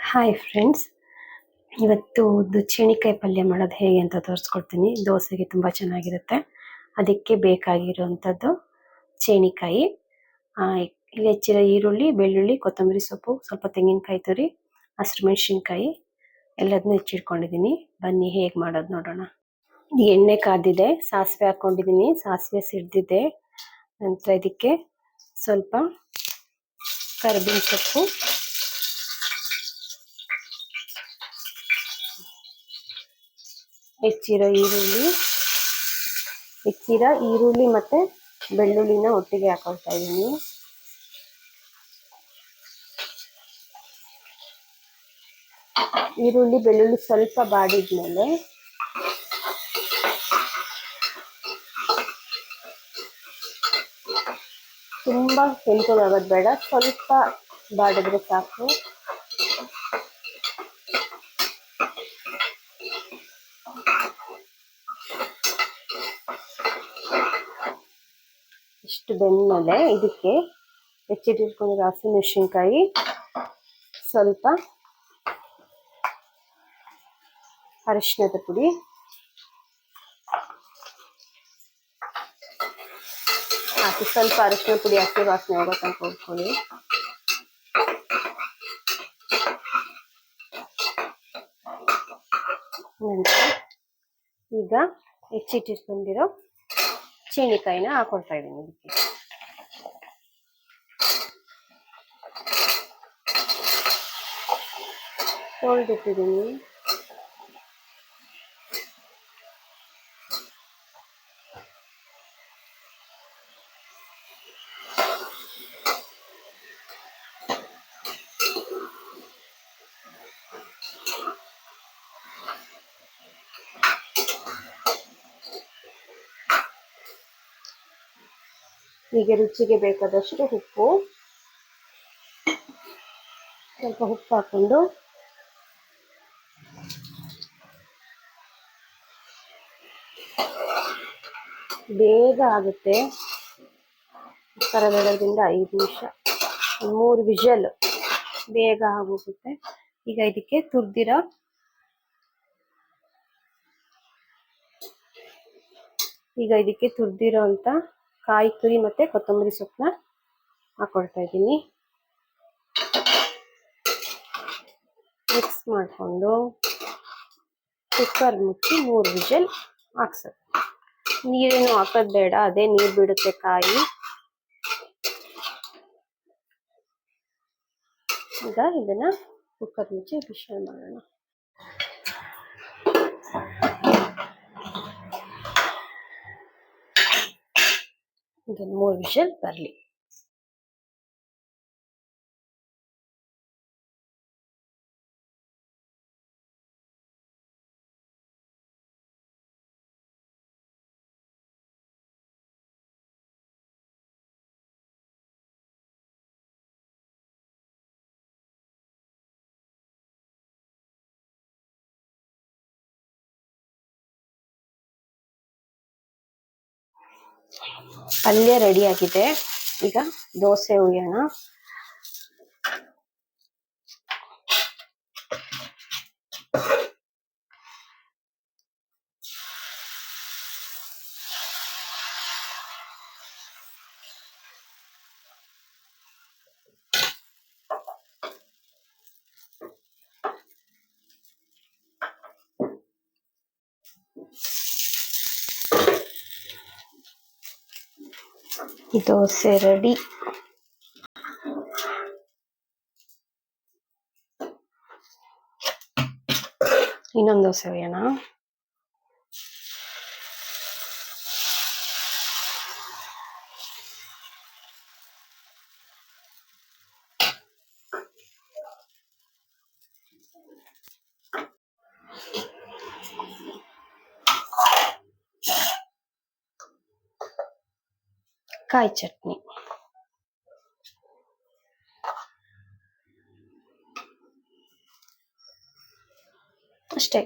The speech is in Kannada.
ಹಾಯ್ ಫ್ರೆಂಡ್ಸ್, ಇವತ್ತು ಚೇಣಿಕಾಯಿ ಪಲ್ಯ ಮಾಡೋದು ಹೇಗೆ ಅಂತ ತೋರಿಸ್ಕೊಡ್ತೀನಿ. ದೋಸೆಗೆ ತುಂಬ ಚೆನ್ನಾಗಿರುತ್ತೆ. ಅದಕ್ಕೆ ಬೇಕಾಗಿರುವಂಥದ್ದು ಚೇಣಿಕಾಯಿ, ಇಲ್ಲಿ ಹೆಚ್ಚಿರೋ ಈರುಳ್ಳಿ, ಬೆಳ್ಳುಳ್ಳಿ, ಕೊತ್ತಂಬರಿ ಸೊಪ್ಪು, ಸ್ವಲ್ಪ ತೆಂಗಿನಕಾಯಿ ತುರಿ, ಹಸಿರು ಮೆಣಸಿನ್ಕಾಯಿ ಎಲ್ಲದನ್ನೂ ಹೆಚ್ಚಿಟ್ಕೊಂಡಿದ್ದೀನಿ. ಬನ್ನಿ ಹೇಗೆ ಮಾಡೋದು ನೋಡೋಣ. ಎಣ್ಣೆ ಕಾದಿದೆ, ಸಾಸಿವೆ ಹಾಕ್ಕೊಂಡಿದ್ದೀನಿ. ಸಾಸಿವೆ ಸಿಡ್ದಿದೆ. ನಂತರ ಇದಕ್ಕೆ ಸ್ವಲ್ಪ ಕರಿಬೇವಿನ ಸೊಪ್ಪು, ಹೆಚ್ಚಿರೋ ಈರುಳ್ಳಿ ಮತ್ತು ಬೆಳ್ಳುಳ್ಳಿನ ಒಟ್ಟಿಗೆ ಹಾಕೊಳ್ತಾ ಇದ್ದೀನಿ. ಈರುಳ್ಳಿ ಬೆಳ್ಳುಳ್ಳಿ ಸ್ವಲ್ಪ ಬಾಡಿದ್ಮೇಲೆ ತುಂಬ ಕೆಂಪಗಾಗೋದು ಬೇಡ, ಸ್ವಲ್ಪ ಬಾಡಿದ್ರೆ ಸಾಕು. ಇಷ್ಟು ಬೆಂದ್ಮೇಲೆ ಇದಕ್ಕೆ ಹೆಚ್ಚಿಟ್ಟಿಟ್ಕೊಂಡಿರೋ ಹಸಿಮೆಣಸಿನ್ಕಾಯಿ, ಸ್ವಲ್ಪ ಅರಿಶಿಣದ ಪುಡಿ, ಹಾಕಿ ಸ್ವಲ್ಪ ಅರಿಶಿಣ ಪುಡಿ ಹಸಿ ವಾಸನೆ ಹೋಗೋ ತನಕ ಹುರ್ಕೊಳ್ಳಿ. ನಂತರ ಈಗ ಹೆಚ್ಚಿಟ್ಟಿಟ್ಕೊಂಡಿರೋ ಚೇಣಿಕಾಯಿನ ಹಾಕೊಳ್ತಾ ಇದ್ದೀನಿ. ಇದಕ್ಕೆ ತೊಳೆದಿಟ್ಟಿದ್ದೀನಿ. ಹೀಗೆ ರುಚಿಗೆ ಬೇಕಾದಷ್ಟು ಉಪ್ಪು, ಸ್ವಲ್ಪ ಉಪ್ಪು ಹಾಕೊಂಡು ಬೇಗ ಆಗುತ್ತೆ. ಕುಕ್ಕರ್ ಇಡೋದ್ರಿಂದ 5 ನಿಮಿಷ, 3 ವಿಷಲ್ ಬೇಗ ಆಗೋಗುತ್ತೆ. ಈಗ ಇದಕ್ಕೆ ತುರ್ದಿರೋ ಅಂತ ಕಾಯಿ ತುರಿ ಮತ್ತು ಕೊತ್ತಂಬರಿ ಸೊಪ್ಪನ್ನ ಹಾಕೊಳ್ತಾ ಇದ್ದೀನಿ. ಮಿಕ್ಸ್ ಮಾಡಿಕೊಂಡು ಕುಕ್ಕರ್ ಮುಚ್ಚಿ 3 ವಿಷಲ್ ಹಾಕ್ಸೋದು. ನೀರೇನು ಹಾಕೋದು ಬೇಡ, ಅದೇ ನೀರು ಬಿಡುತ್ತೆ ಕಾಯಿ. ಈಗ ಇದನ್ನ ಕುಕ್ಕರ್ ಮುಚ್ಚಿ ವಿಷಲ್ ಮಾಡೋಣ. ಇದನ್ನು 3 ವಿಷಲ್ ಬರಲಿ. ಪಲ್ಯ ರೆಡಿ ಆಗಿದೆ. ಈಗ ದೋಸೆ ಹುಯ್ಯೋಣ. ದೋಸೆ ರೆಡಿ. ಇನ್ನೊಂದು ದೋಸೆ ಹುಯ್ಯೋಣ. ಕಾಯಿ ಚಟ್ನಿ ಅಷ್ಟೇ.